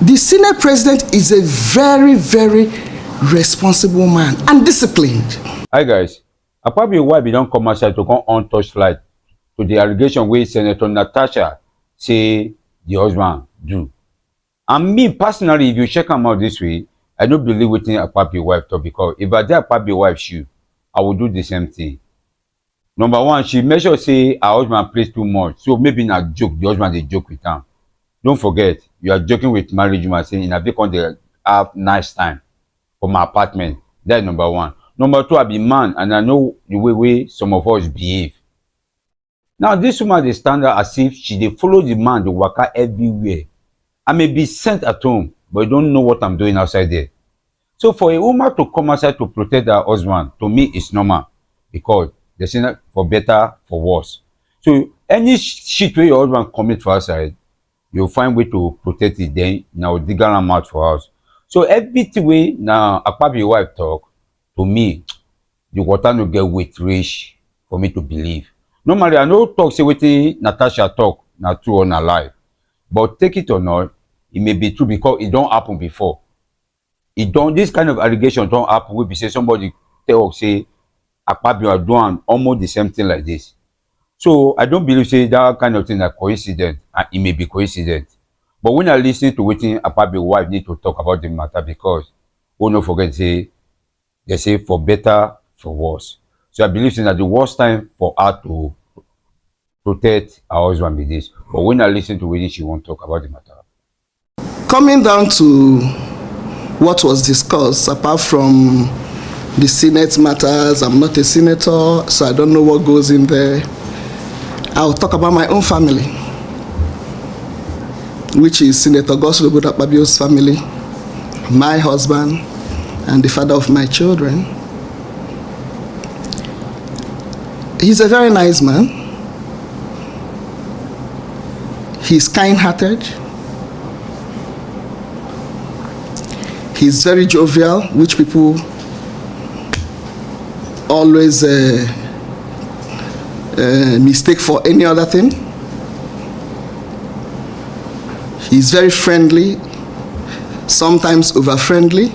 The Senate president is a very, very responsible man and disciplined. Hi guys, Akpabio wife don't come outside to come on touchlight to the allegation where Senator Natasha say the husband do. And me personally, if you check am out this way, I don't believe wetin Akpabio wife talk, because if I dey Akpabio wife shoe, I would do the same thing. Number one, she measure say her husband plays too much, so maybe na joke, the husband dey joke with am. Don't forget, you are joking with marriage woman saying na because they have nice time for my apartment. That's number one. Number two, I be man and I know the way some of us behave. Now this woman dey stand there as if she dey follow the man dey waka everywhere. I may be sent at home, but you don't know what I'm doing outside there. So for a woman to come outside to protect her husband, to me it's normal, because they say that for better, for worse. So any shit where your husband commit for outside, you'll find way to protect it, then now dig around out for house. So everything way now Akpabio wife talk, to me, the water no get weight reach for me to believe. Normally I no talk say wetin Natasha talk na true or na lie. But take it or not, it may be true because it don't happen before. This kind of allegation don't happen wey be say somebody tell say Akpabio are doing almost the same thing like this. So I don't believe say that kind of thing is coincident, and it may be coincident. But when I listen to wetin Akpabio wife need to talk about the matter, because we no forget say they say for better, for worse. So I believe that the worst time for her to protect her husband be this. But when I listen to wetin she won't talk about the matter. Coming down to what was discussed, apart from the Senate matters, I'm not a senator, so I don't know what goes in there. I'll talk about my own family, which is Senator Godswill Akpabio's family, my husband, and the father of my children. He's a very nice man. He's kind-hearted. He's very jovial, which people always mistake for any other thing. He's very friendly, sometimes over-friendly,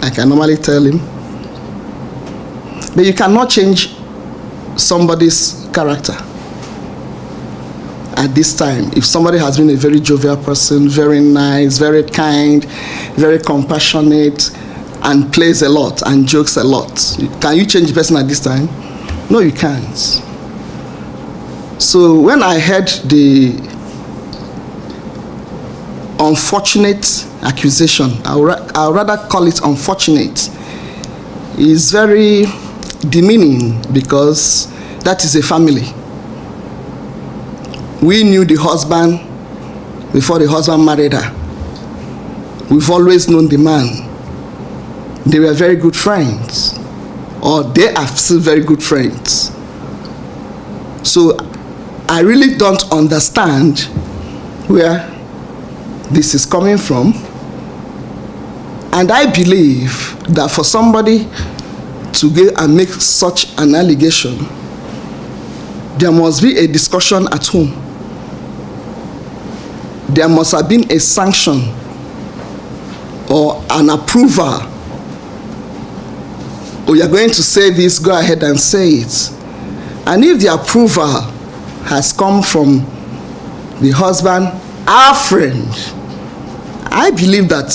I can normally tell him. But you cannot change somebody's character at this time. If somebody has been a very jovial person, very nice, very kind, very compassionate, and plays a lot and jokes a lot, can you change the person at this time? No, you can't. So when I heard the unfortunate accusation, I'll rather call it unfortunate, is very demeaning, because that is a family. We knew the husband before the husband married her. We've always known the man. They were very good friends, or they are still very good friends. So I really don't understand where this is coming from. And I believe that for somebody to go and make such an allegation, there must be a discussion at home. There must have been a sanction or an approval. Oh, you're going to say this, go ahead and say it. And if the approval has come from the husband, our friend, I believe that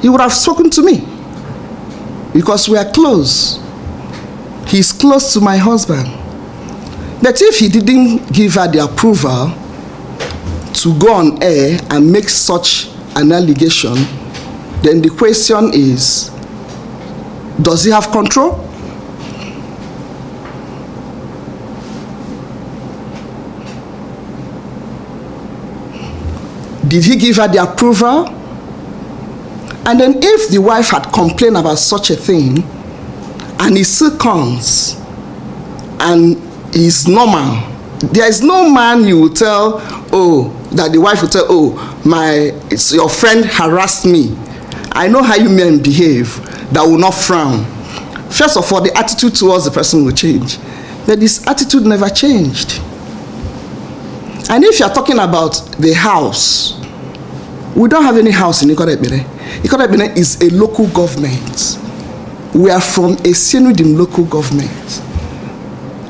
he would have spoken to me, because we are close. He's close to my husband. But if he didn't give her the approval to go on air and make such an allegation, then the question is, does he have control? Did he give her the approval? And then if the wife had complained about such a thing, and he still comes and is normal, there is no man you will tell, oh, that the wife will tell, oh, it's your friend harassed me. I know how you men behave, that will not frown. First of all, the attitude towards the person will change. But this attitude never changed. And if you're talking about the house, We don't have any house in Ikorebene. Ikorebene is a local government. We are from a Senudim local government.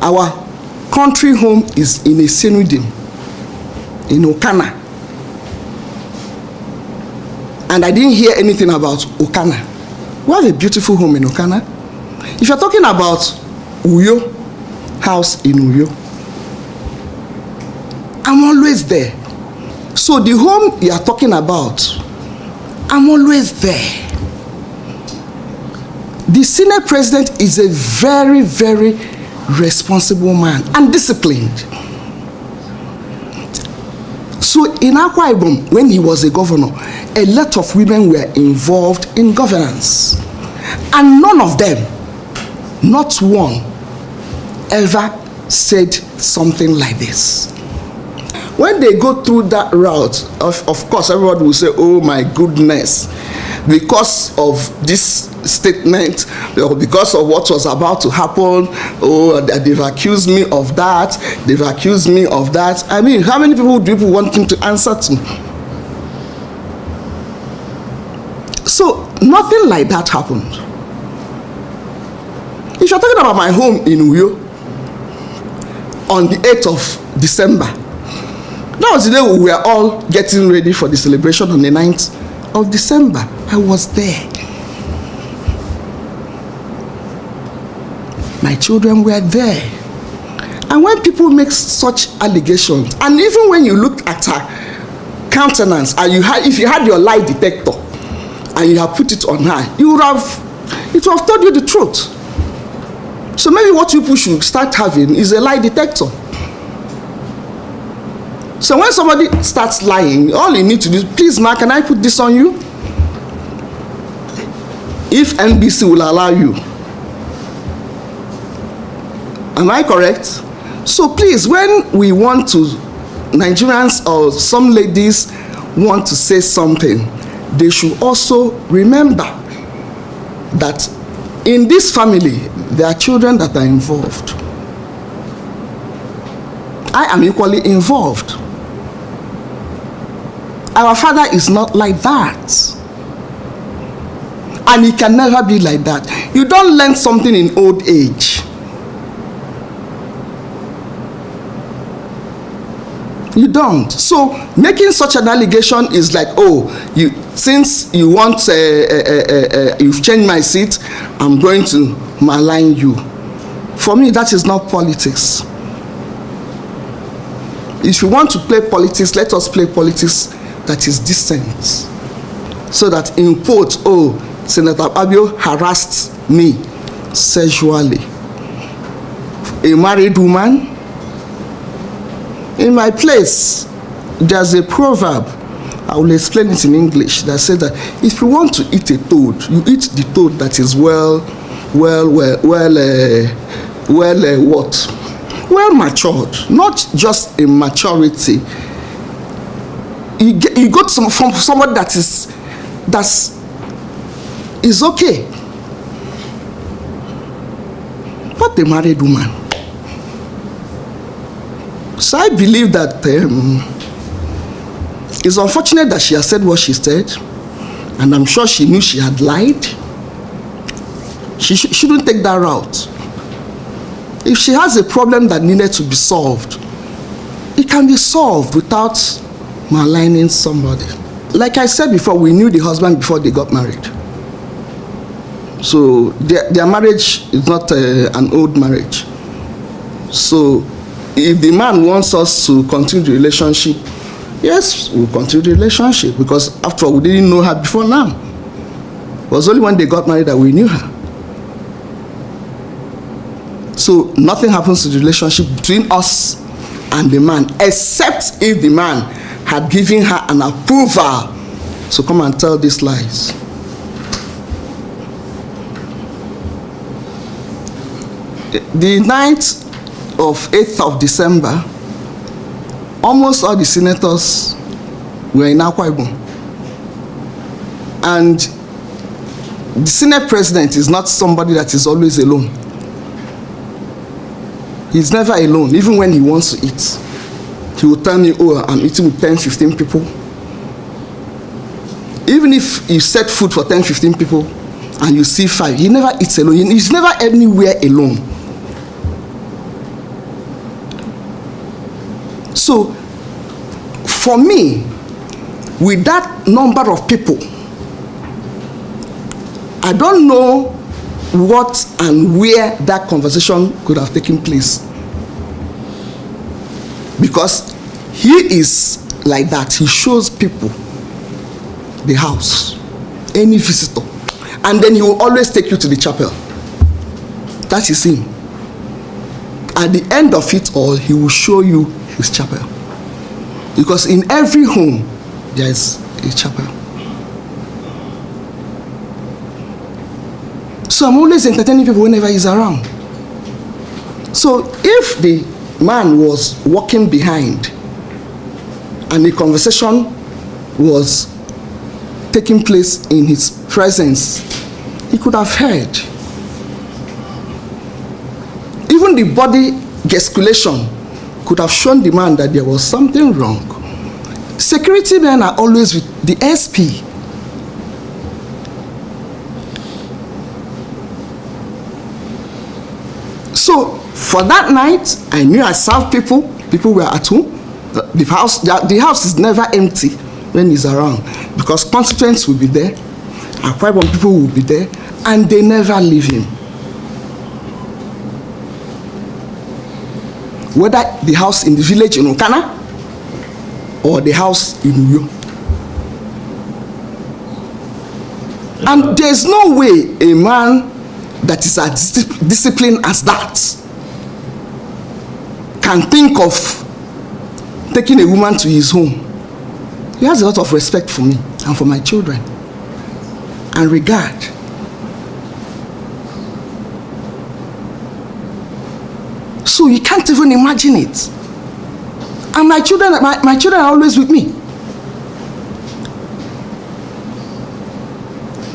Our country home is in a Senudim, in Okana. And I didn't hear anything about Okana. We have a beautiful home in Okana. If you're talking about Uyo, house in Uyo, I'm always there. So the home you are talking about, I'm always there. The Senate president is a very, very responsible man and disciplined. So in Akwa Ibom, when he was a governor, a lot of women were involved in governance. And none of them, not one, ever said something like this. When they go through that route, of course, everybody will say, oh my goodness, because of this statement, or because of what was about to happen, oh, they've accused me of that, they've accused me of that. I mean, how many people do people want him to answer to? So, nothing like that happened. If you're talking about my home in Uyo, on the 8th of December, that was the day we were all getting ready for the celebration on the 9th of December. I was there. My children were there. And when people make such allegations, and even when you look at her countenance, and if you had your lie detector and you have put it on her, it would have told you the truth. So maybe what people should start having is a lie detector. So when somebody starts lying, all you need to do is, please, ma, can I put this on you? If NBC will allow you. Am I correct? So please, when we want to, Nigerians or some ladies want to say something, they should also remember that in this family, there are children that are involved. I am equally involved. Our father is not like that. And he can never be like that. You don't learn something in old age. You don't. So making such an allegation is like, oh, since you want, you've changed my seat, I'm going to malign you. For me, that is not politics. If you want to play politics, let us play politics that is decent. So that in quote, oh, Senator Abio harassed me sexually. A married woman. In my place, there's a proverb, I will explain it in English, that says that if you want to eat a toad, you eat the toad that is well matured, not just in maturity. You go to from somebody that is okay. But the married woman. So I believe that it's unfortunate that she has said what she said, and I'm sure she knew she had lied. She shouldn't take that route. If she has a problem that needed to be solved, it can be solved without maligning somebody. Like I said before, we knew the husband before they got married. So their marriage is not an old marriage. So if the man wants us to continue the relationship, yes, we'll continue the relationship, because after all, we didn't know her before now. It was only when they got married that we knew her. So nothing happens to the relationship between us and the man, except if the man had given her an approval to come and tell these lies. The 8th of December, almost all the senators were in Akwa Ibom. And the Senate president is not somebody that is always alone. He's never alone, even when he wants to eat. He will tell me, oh, I'm eating with 10, 15 people. Even if you set food for 10, 15 people and you see 5, he never eats alone. He's never anywhere alone. So, for me, with that number of people, I don't know what and where that conversation could have taken place. Because he is like that. He shows people the house, any visitor, and then he will always take you to the chapel. That is him. At the end of it all, he will show you his chapel. Because in every home, there is a chapel. So I'm always entertaining people whenever he's around. So if the man was walking behind and the conversation was taking place in his presence, he could have heard. Even the body gesticulation could have shown the man that there was something wrong. Security men are always with the SP. So for that night, I knew I served people. People were at home. The house is never empty when he's around, because constituents will be there, Akwa Ibom people will be there, and they never leave him. Whether the house in the village in Okana or the house in Uyo. And there's no way a man that is as disciplined as that can think of taking a woman to his home. He has a lot of respect for me and for my children and regard. So you can't even imagine it. And my children are always with me.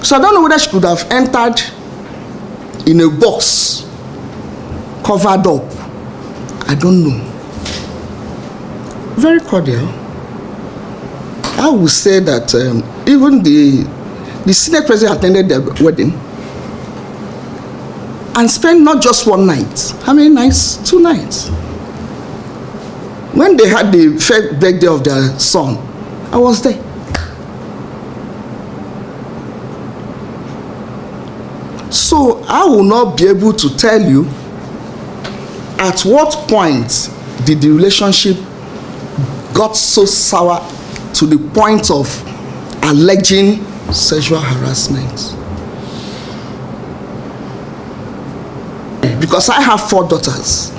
So I don't know whether she could have entered in a box, covered up. I don't know. Very cordial. I would say that even the Senate president attended the wedding and spent not just one night. How many nights? 2 nights. When they had the first birthday of their son, I was there. So I will not be able to tell you at what point did the relationship got so sour to the point of alleging sexual harassment. Because I have 4 daughters.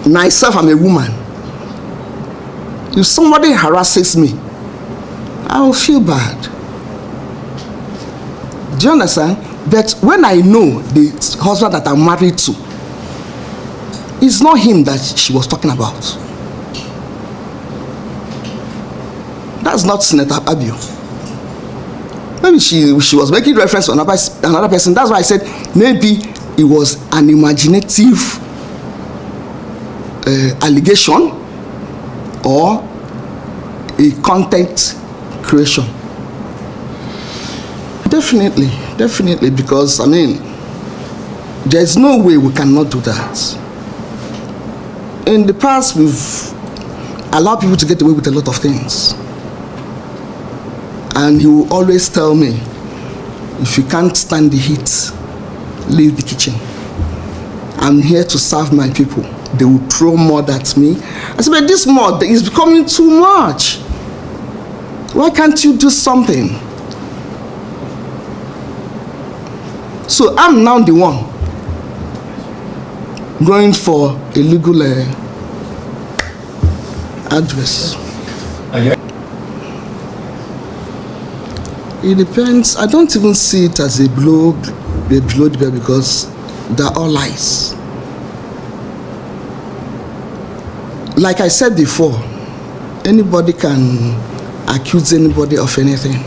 Myself, I'm a woman. If somebody harasses me, I will feel bad. Do you understand? But when I know the husband that I'm married to, it's not him that she was talking about. That's not Senator Abio. Maybe she was making reference to another person. That's why I said maybe it was an imaginative allegation or a content creation. Definitely, because I mean, there's no way we cannot do that. In the past, we've allowed people to get away with a lot of things. And he will always tell me, if you can't stand the heat, leave the kitchen. I'm here to serve my people. They will throw mud at me. I said, but this mud is becoming too much. Why can't you do something? So I'm now the one going for a legal address. It depends. I don't even see it as a blow the bell because they're all lies. Like I said before, anybody can accuse anybody of anything.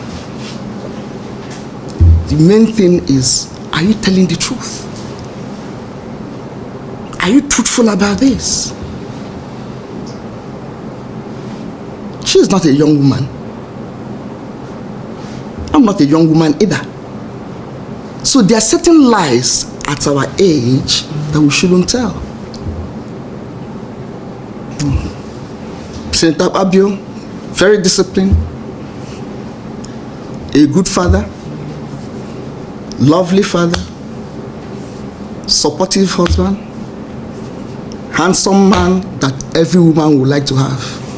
The main thing is, are you telling the truth? Are you truthful about this? She is not a young woman. I'm not a young woman either. So there are certain lies at our age that we shouldn't tell. Senator Abio, very disciplined, a good father, lovely father, supportive husband, handsome man that every woman would like to have.